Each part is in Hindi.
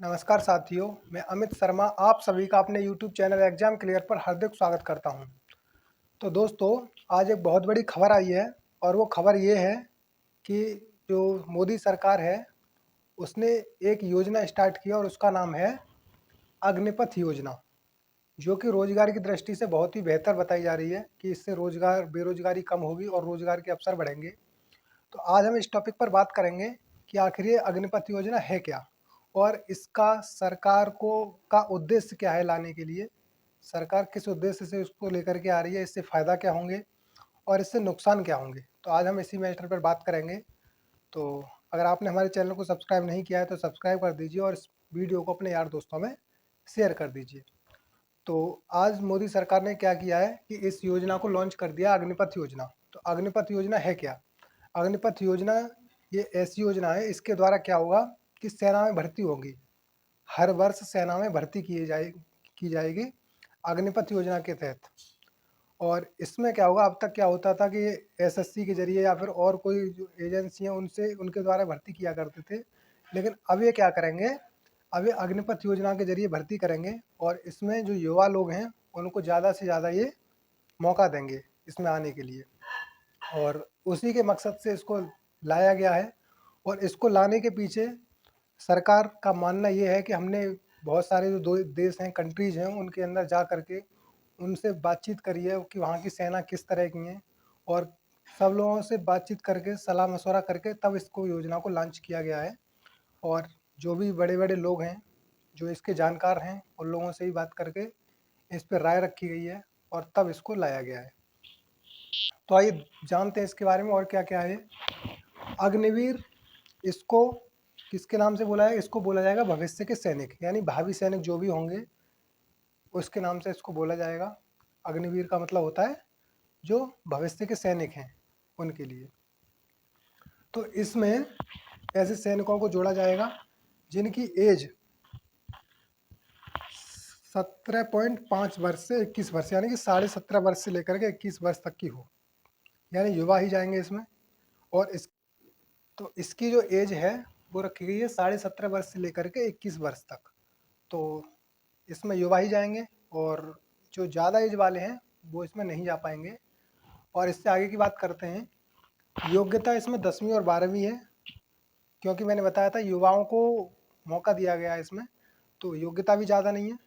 नमस्कार साथियों, मैं अमित शर्मा आप सभी का अपने YouTube चैनल एग्जाम क्लियर पर हार्दिक स्वागत करता हूं। तो दोस्तों, आज एक बहुत बड़ी खबर आई है और वो खबर ये है कि जो मोदी सरकार है उसने एक योजना स्टार्ट की और उसका नाम है अग्निपथ योजना, जो कि रोजगार की दृष्टि से बहुत ही बेहतर बताई जा रही है कि इससे रोजगार बेरोजगारी कम होगी और रोजगार के अवसर बढ़ेंगे। तो आज हम इस टॉपिक पर बात करेंगे कि आखिर ये अग्निपथ योजना है क्या और इसका सरकार को का उद्देश्य क्या है लाने के लिए। सरकार किस उद्देश्य से इसको लेकर के आ रही है, इससे फ़ायदा क्या होंगे और इससे नुकसान क्या होंगे। तो आज हम इसी मैटर पर बात करेंगे। तो अगर आपने हमारे चैनल को सब्सक्राइब नहीं किया है तो सब्सक्राइब कर दीजिए और इस वीडियो को अपने यार दोस्तों में शेयर कर दीजिए। तो आज मोदी सरकार ने क्या किया है कि इस योजना को लॉन्च कर दिया, अग्निपथ योजना। तो अग्निपथ योजना है क्या? अग्निपथ योजना ये ऐसी योजना है, इसके द्वारा क्या होगा कि सेना में भर्ती होगी। हर वर्ष सेना में भर्ती की जाएगी अग्निपथ योजना के तहत। और इसमें क्या होगा, अब तक क्या होता था कि एसएससी के जरिए या फिर और कोई जो एजेंसी हैं उनसे उनके द्वारा भर्ती किया करते थे। लेकिन अब ये क्या करेंगे, अब ये अग्निपथ योजना के जरिए भर्ती करेंगे और इसमें जो युवा लोग हैं उनको ज़्यादा से ज़्यादा ये मौका देंगे इसमें आने के लिए। और उसी के मकसद से इसको लाया गया है। और इसको लाने के पीछे सरकार का मानना ये है कि हमने बहुत सारे जो दो देश हैं, कंट्रीज़ हैं, उनके अंदर जा करके उनसे बातचीत करी है कि वहाँ की सेना किस तरह की है। और सब लोगों से बातचीत करके सलाह मशवरा करके तब इसको योजना को लॉन्च किया गया है। और जो भी बड़े बड़े लोग हैं जो इसके जानकार हैं उन लोगों से ही बात करके इस पर राय रखी गई है और तब इसको लाया गया है। तो आइए जानते हैं इसके बारे में और क्या क्या है। अग्निवीर, इसको किसके नाम से बोला है? इसको बोला जाएगा भविष्य के सैनिक, यानी भावी सैनिक जो भी होंगे उसके नाम से इसको बोला जाएगा। अग्निवीर का मतलब होता है जो भविष्य के सैनिक हैं उनके लिए। तो इसमें ऐसे सैनिकों को जोड़ा जाएगा जिनकी एज 17.5 वर्ष से 21 वर्ष, यानी कि 17.5 वर्ष से लेकर के 21 वर्ष तक की हो, यानी युवा ही जाएंगे इसमें। और इस तो इसकी जो एज है वो रखी गई है 17.5 वर्ष से लेकर के 21 वर्ष तक। तो इसमें युवा ही जाएंगे और जो ज़्यादा एज वाले हैं वो इसमें नहीं जा पाएंगे। और इससे आगे की बात करते हैं। योग्यता इसमें 10वीं और 12वीं है, क्योंकि मैंने बताया था युवाओं को मौका दिया गया है इसमें, तो योग्यता भी ज़्यादा नहीं है।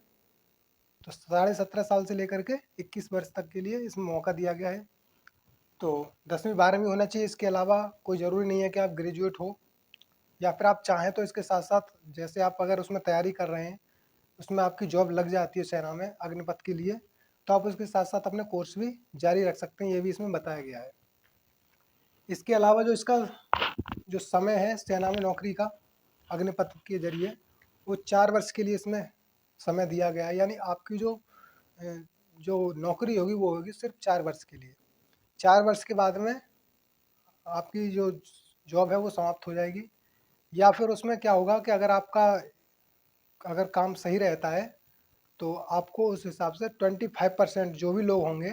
तो 17.5 साल से लेकर के 21 वर्ष तक के लिए इसमें मौका दिया गया है। तो 10वीं 12वीं होना चाहिए। इसके अलावा कोई ज़रूरी नहीं है कि आप ग्रेजुएट हो, या फिर आप चाहें तो इसके साथ साथ जैसे आप अगर उसमें तैयारी कर रहे हैं, उसमें आपकी जॉब लग जाती है सेना में अग्निपथ के लिए, तो आप उसके साथ साथ अपने कोर्स भी जारी रख सकते हैं, ये भी इसमें बताया गया है। इसके अलावा जो इसका जो समय है सेना में नौकरी का अग्निपथ के जरिए, वो 4 वर्ष के लिए इसमें समय दिया गया है। यानी आपकी जो नौकरी होगी वो होगी सिर्फ 4 वर्ष के लिए। 4 वर्ष के बाद में आपकी जो जॉब है वो समाप्त हो जाएगी। या फिर उसमें क्या होगा कि अगर काम सही रहता है तो आपको उस हिसाब से 25% जो भी लोग होंगे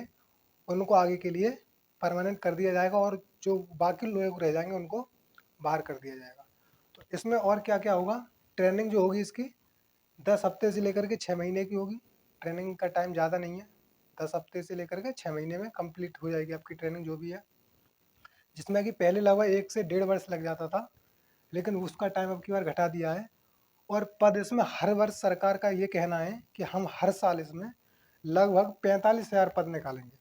उनको आगे के लिए परमानेंट कर दिया जाएगा और जो बाकी लोग रह जाएंगे उनको बाहर कर दिया जाएगा। तो इसमें और क्या क्या होगा, ट्रेनिंग जो होगी इसकी 10 हफ्ते से लेकर के 6 महीने की होगी। ट्रेनिंग का टाइम ज़्यादा नहीं है, 10 हफ्ते से लेकर के 6 महीने में कंप्लीट हो जाएगी आपकी ट्रेनिंग जो भी है। जिसमें कि पहले लगभग 1 से 1.5 वर्ष लग जाता था, लेकिन उसका टाइम अब की बार घटा दिया है। और पद इसमें हर वर्ष सरकार का ये कहना है कि हम हर साल इसमें लगभग 45,000 पद निकालेंगे।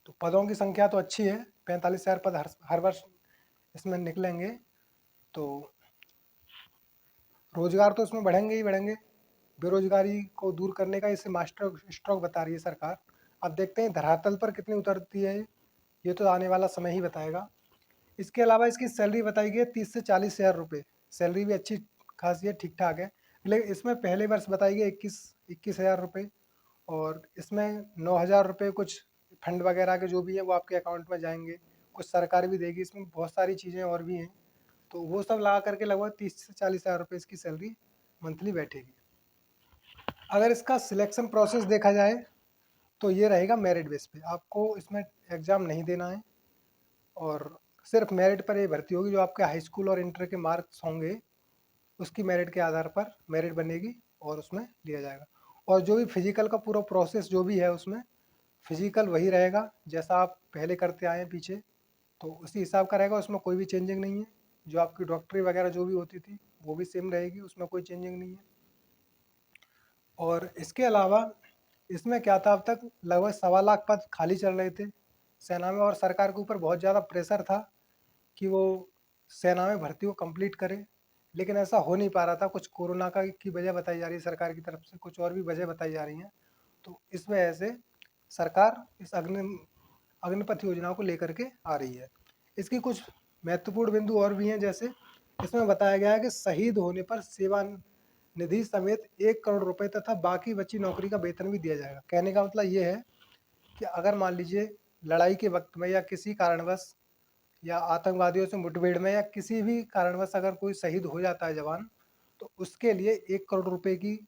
तो पदों की संख्या तो अच्छी है, 45,000 पद हर वर्ष इसमें निकलेंगे। तो रोजगार तो इसमें बढ़ेंगे ही बढ़ेंगे। बेरोजगारी को दूर करने का इसे मास्टर स्ट्रोक बता रही है सरकार। अब देखते हैं धरातल पर कितनी उतरती है, ये तो आने वाला समय ही बताएगा। इसके अलावा इसकी सैलरी बताई गई है 30 से 40 हज़ार रुपये। सैलरी भी अच्छी खासी है, ठीक ठाक है। लेकिन इसमें पहले वर्ष बताई गई 21 हज़ार रुपये। और इसमें 9 हज़ार रुपये कुछ फंड वगैरह के जो भी है वो आपके अकाउंट में जाएंगे, कुछ सरकार भी देगी। इसमें बहुत सारी चीज़ें और भी हैं, तो वो सब लगा करके लगभग 30 से 40 हज़ार रुपये इसकी सैलरी मंथली बैठेगी। अगर इसका सिलेक्शन प्रोसेस देखा जाए तो ये रहेगा मेरिट बेस पे, आपको इसमें एग्ज़ाम नहीं देना है और सिर्फ मेरिट पर ये भर्ती होगी। जो आपके हाई स्कूल और इंटर के मार्क्स होंगे उसकी मेरिट के आधार पर मेरिट बनेगी और उसमें लिया जाएगा। और जो भी फिजिकल का पूरा प्रोसेस जो भी है उसमें फिजिकल वही रहेगा जैसा आप पहले करते आए हैं पीछे, तो उसी हिसाब का रहेगा, उसमें कोई भी चेंजिंग नहीं है। जो आपकी डॉक्टरी वगैरह जो भी होती थी वो भी सेम रहेगी, उसमें कोई चेंजिंग नहीं है। और इसके अलावा इसमें क्या था, अब तक लगभग 1.25 लाख पद खाली चल रहे थे सेना में, और सरकार के ऊपर बहुत ज़्यादा प्रेशर था कि वो सेना में भर्ती को कंप्लीट करे, लेकिन ऐसा हो नहीं पा रहा था। कुछ कोरोना का की वजह बताई जा रही है सरकार की तरफ से, कुछ और भी वजह बताई जा रही हैं। तो इस वजह से सरकार इस अग्निपथ योजना को लेकर के आ रही है। इसकी कुछ महत्वपूर्ण बिंदु और भी हैं, जैसे इसमें बताया गया है कि शहीद होने पर सेवा निधि समेत 1 करोड़ रुपए तथा बाकी बची नौकरी का वेतन भी दिया जाएगा। कहने का मतलब ये है कि अगर मान लीजिए लड़ाई के वक्त में या किसी कारणवश या आतंकवादियों से मुठभेड़ में या किसी भी कारणवश अगर कोई शहीद हो जाता है जवान, तो उसके लिए 1 करोड़ रुपए की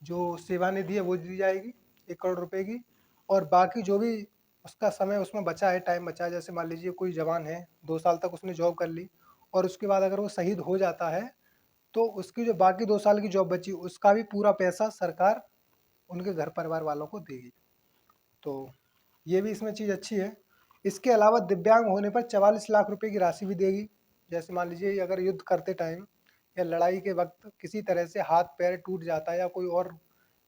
जो सेवा निधि है वो दी जाएगी, 1 करोड़ रुपए की। और बाकी जो भी उसका समय उसमें बचा है, टाइम बचा है, जैसे मान लीजिए कोई जवान है 2 साल तक उसने जॉब कर ली और उसके बाद अगर वो शहीद हो जाता है, तो उसकी जो बाकी 2 साल की जॉब बची उसका भी पूरा पैसा सरकार उनके घर परिवार वालों को देगी। तो ये भी इसमें चीज़ अच्छी है। इसके अलावा दिव्यांग होने पर 44 लाख रुपए की राशि भी देगी। जैसे मान लीजिए अगर युद्ध करते टाइम या लड़ाई के वक्त किसी तरह से हाथ पैर टूट जाता है या कोई और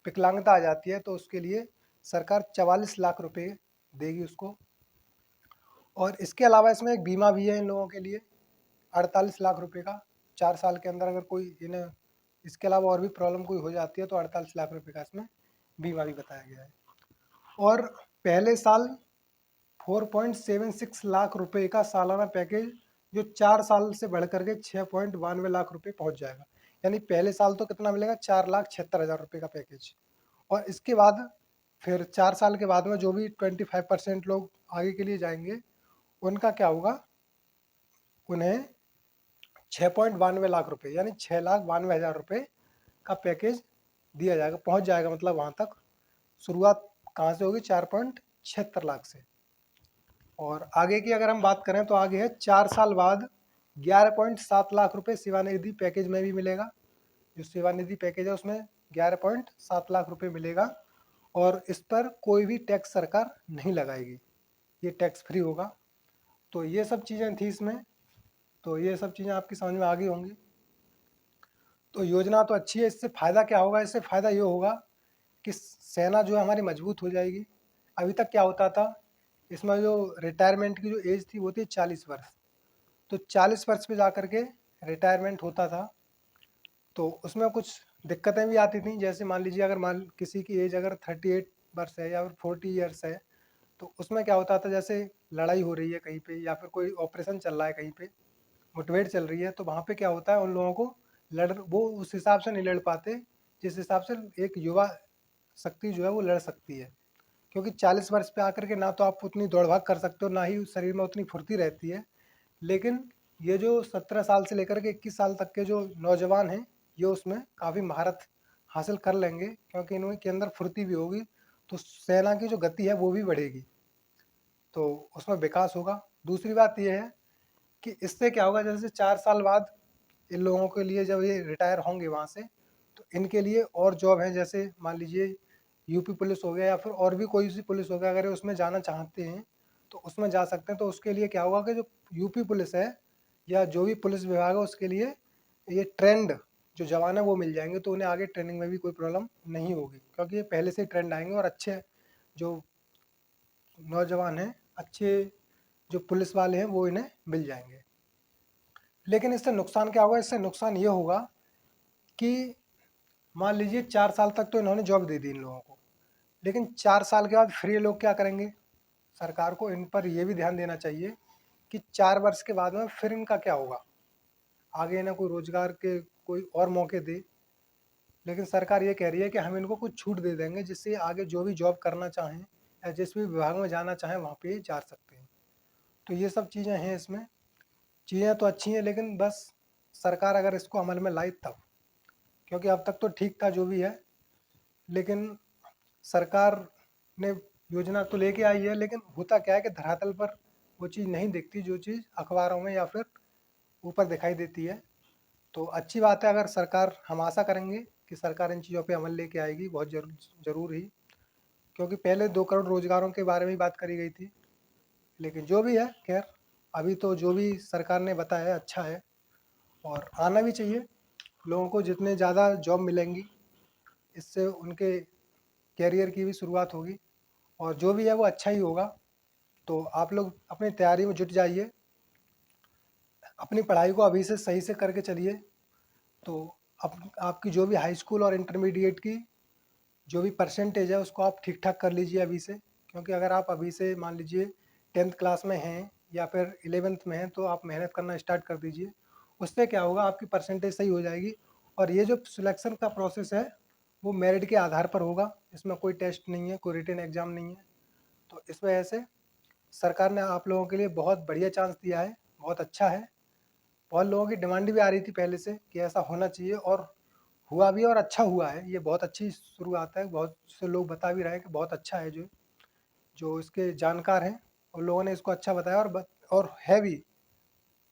विकलांगता आ जाती है, तो उसके लिए सरकार 44 लाख रुपए देगी उसको। और इसके अलावा इसमें एक बीमा भी है इन लोगों के लिए, 48 लाख रुपए का। 4 साल के अंदर अगर कोई इन्हें इसके अलावा और भी प्रॉब्लम कोई हो जाती है तो 48 लाख रुपए का इसमें बीमा भी बताया गया है। और पहले साल 4.76 लाख रुपए का सालाना पैकेज जो 4 साल से बढ़ करके 6.92 लाख रुपए पहुंच जाएगा। यानी पहले साल तो कितना मिलेगा, 4,76,000 रुपए का पैकेज। और इसके बाद फिर 4 साल के बाद में जो भी 25% लोग आगे के लिए जाएंगे उनका क्या होगा, उन्हें 6.92 लाख रुपए यानी 6,92,000 रुपए का पैकेज दिया जाएगा, पहुंच जाएगा। मतलब वहां तक शुरुआत कहाँ से होगी, 4.76 लाख से। और आगे की अगर हम बात करें तो आगे है 4 साल बाद 11.7 लाख रुपए सेवानिधि पैकेज में भी मिलेगा। जो सेवानिधि पैकेज है उसमें 11.7 लाख रुपए मिलेगा और इस पर कोई भी टैक्स सरकार नहीं लगाएगी, ये टैक्स फ्री होगा। तो ये सब चीज़ें थी इसमें, तो ये सब चीज़ें आपकी समझ में आ गई होंगी। तो योजना तो अच्छी है, इससे फ़ायदा क्या होगा, इससे फ़ायदा ये होगा कि सेना जो है हमारी मजबूत हो जाएगी। अभी तक क्या होता था, इसमें जो रिटायरमेंट की जो एज थी वो थी 40 वर्ष। तो 40 वर्ष पे जा कर के रिटायरमेंट होता था, तो उसमें कुछ दिक्कतें भी आती थी। जैसे मान लीजिए अगर मान किसी की एज अगर 38 वर्ष है या फिर 40 ईयर्स है, तो उसमें क्या होता था, जैसे लड़ाई हो रही है कहीं पे या फिर कोई ऑपरेशन चल रहा है कहीं पे, मुठभेड़ चल रही है, तो वहाँ पे क्या होता है, उन लोगों को लड़ वो उस हिसाब से नहीं लड़ पाते जिस हिसाब से एक युवा शक्ति जो है वो लड़ सकती है। क्योंकि 40 वर्ष पे आकर के ना तो आप उतनी दौड़ भाग कर सकते हो, ना ही उस शरीर में उतनी फुर्ती रहती है। लेकिन ये जो 17 साल से लेकर के 21 साल तक के जो नौजवान हैं, ये उसमें काफ़ी महारत हासिल कर लेंगे क्योंकि इनके अंदर फुर्ती भी होगी, तो सेना की जो गति है वो भी बढ़ेगी, तो उसमें विकास होगा। दूसरी बात ये है कि इससे क्या होगा, जैसे 4 साल बाद इन लोगों के लिए जब ये रिटायर होंगे वहाँ से, तो इनके लिए और जॉब है। जैसे मान लीजिए यूपी पुलिस हो गया या फिर और भी कोई सी पुलिस हो गया, अगर ये उसमें जाना चाहते हैं तो उसमें जा सकते हैं। तो उसके लिए क्या होगा कि जो यूपी पुलिस है या जो भी पुलिस विभाग है उसके लिए ये ट्रेंड जो जवान है वो मिल जाएंगे, तो उन्हें आगे ट्रेनिंग में भी कोई प्रॉब्लम नहीं होगी क्योंकि ये पहले से ट्रेंड आएंगे और अच्छे जो नौजवान हैं, अच्छे जो पुलिस वाले हैं वो इन्हें मिल जाएंगे। लेकिन इससे नुकसान क्या होगा, इससे नुकसान ये होगा कि मान लीजिए 4 साल तक तो इन्होंने जॉब दे दी इन लोगों को, लेकिन 4 साल के बाद फिर ये लोग क्या करेंगे। सरकार को इन पर यह भी ध्यान देना चाहिए कि 4 वर्ष के बाद में फिर इनका क्या होगा, आगे इन्हें कोई रोजगार के कोई और मौके दे। लेकिन सरकार ये कह रही है कि हम इनको कुछ छूट दे देंगे जिससे आगे जो भी जॉब करना चाहें या जिस भी विभाग में जाना चाहें वहाँ पे जा सकते हैं। तो ये सब चीज़ें हैं इसमें, चीज़ें तो अच्छी हैं लेकिन बस सरकार अगर इसको अमल में लाई तब, क्योंकि अब तक तो ठीक था जो भी है, लेकिन सरकार ने योजना तो लेके आई है, लेकिन होता क्या है कि धरातल पर वो चीज़ नहीं दिखती जो चीज़ अखबारों में या फिर ऊपर दिखाई देती है। तो अच्छी बात है, अगर सरकार, हम आशा करेंगे कि सरकार इन चीज़ों पे अमल लेके आएगी बहुत ज़रूर ही, क्योंकि पहले 2 करोड़ रोज़गारों के बारे में ही बात करी गई थी। लेकिन जो भी है, खैर अभी तो जो भी सरकार ने बताया है अच्छा है, और आना भी चाहिए। लोगों को जितने ज़्यादा जॉब मिलेंगी, इससे उनके करियर की भी शुरुआत होगी, और जो भी है वो अच्छा ही होगा। तो आप लोग अपनी तैयारी में जुट जाइए, अपनी पढ़ाई को अभी से सही से करके चलिए। तो आपकी जो भी हाई स्कूल और इंटरमीडिएट की जो भी परसेंटेज है उसको आप ठीक ठाक कर लीजिए अभी से, क्योंकि अगर आप अभी से मान लीजिए 10th क्लास में हैं या फिर 11th में हैं, तो आप मेहनत करना स्टार्ट कर दीजिए। उससे क्या होगा, आपकी परसेंटेज सही हो जाएगी। और ये जो सिलेक्शन का प्रोसेस है वो मेरिट के आधार पर होगा, इसमें कोई टेस्ट नहीं है, कोई रिटन एग्ज़ाम नहीं है। तो इस वजह से सरकार ने आप लोगों के लिए बहुत बढ़िया चांस दिया है, बहुत अच्छा है। बहुत लोगों की डिमांड भी आ रही थी पहले से कि ऐसा होना चाहिए, और हुआ भी, और अच्छा हुआ है। ये बहुत अच्छी शुरुआत है, बहुत से लोग बता भी रहे हैं कि बहुत अच्छा है। जो जो इसके जानकार हैं उन लोगों ने इसको अच्छा बताया, और है भी।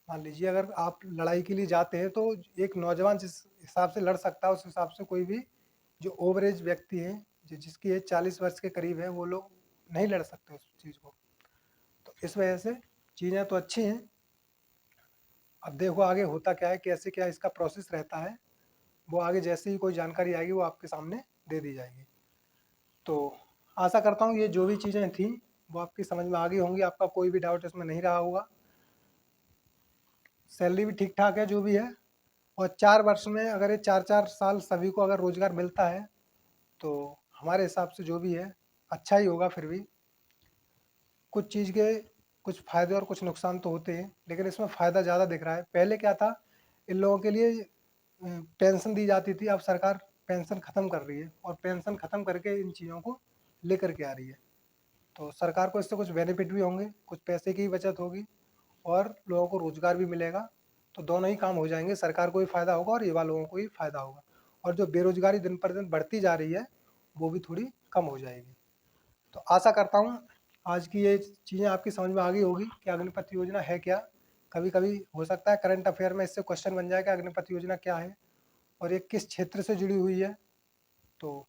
मान लीजिए अगर आप लड़ाई के लिए जाते हैं तो एक नौजवान जिस हिसाब से लड़ सकता है, उस हिसाब से कोई भी जो ओवरेज व्यक्ति है, जिसकी एज 40 वर्ष के करीब है, वो लोग नहीं लड़ सकते उस चीज़ को। तो इस वजह से चीज़ें तो अच्छी हैं। अब देखो आगे होता क्या है, कैसे क्या इसका प्रोसेस रहता है, वो आगे जैसे ही कोई जानकारी आएगी वो आपके सामने दे दी जाएगी। तो आशा करता हूँ ये जो भी चीज़ें थी वो आपकी समझ में आ गई होंगी, आपका कोई भी डाउट इसमें नहीं रहा होगा। सैलरी भी ठीक ठाक है जो भी है, और 4 वर्ष में अगर ये 4-4 साल सभी को अगर रोज़गार मिलता है, तो हमारे हिसाब से जो भी है अच्छा ही होगा। फिर भी कुछ चीज़ के कुछ फ़ायदे और कुछ नुकसान तो होते हैं, लेकिन इसमें फ़ायदा ज़्यादा दिख रहा है। पहले क्या था, इन लोगों के लिए पेंशन दी जाती थी, अब सरकार पेंशन ख़त्म कर रही है, और पेंशन ख़त्म करके इन चीज़ों को लेकर के आ रही है। तो सरकार को इससे कुछ बेनिफिट भी होंगे, कुछ पैसे की बचत होगी, और लोगों को रोज़गार भी मिलेगा। तो दोनों ही काम हो जाएंगे, सरकार को भी फ़ायदा होगा और युवा लोगों को भी फ़ायदा होगा। और जो बेरोज़गारी दिन पर दिन बढ़ती जा रही है वो भी थोड़ी कम हो जाएगी। तो आशा करता हूँ आज की ये चीज़ें आपकी समझ में आ गई होगी कि अग्निपथ योजना है क्या। कभी कभी हो सकता है करंट अफेयर में इससे क्वेश्चन बन जाए कि अग्निपथ योजना क्या है और ये किस क्षेत्र से जुड़ी हुई है। तो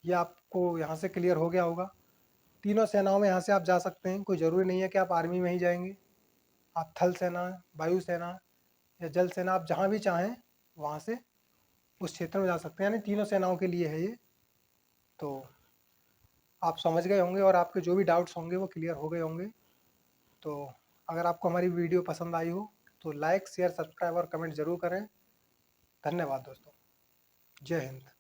ये आपको यहाँ से क्लियर हो गया होगा। तीनों सेनाओं में यहाँ से आप जा सकते हैं, कोई ज़रूरी नहीं है कि आप आर्मी में ही जाएंगे। आप थल सेना, वायु सेना या जल सेना, आप जहाँ भी चाहें वहाँ से उस क्षेत्र में जा सकते हैं, यानी तीनों सेनाओं के लिए है ये। तो आप समझ गए होंगे और आपके जो भी डाउट्स होंगे वो क्लियर हो गए होंगे। तो अगर आपको हमारी वीडियो पसंद आई हो तो लाइक, शेयर, सब्सक्राइब और कमेंट ज़रूर करें। धन्यवाद दोस्तों। जय हिंद।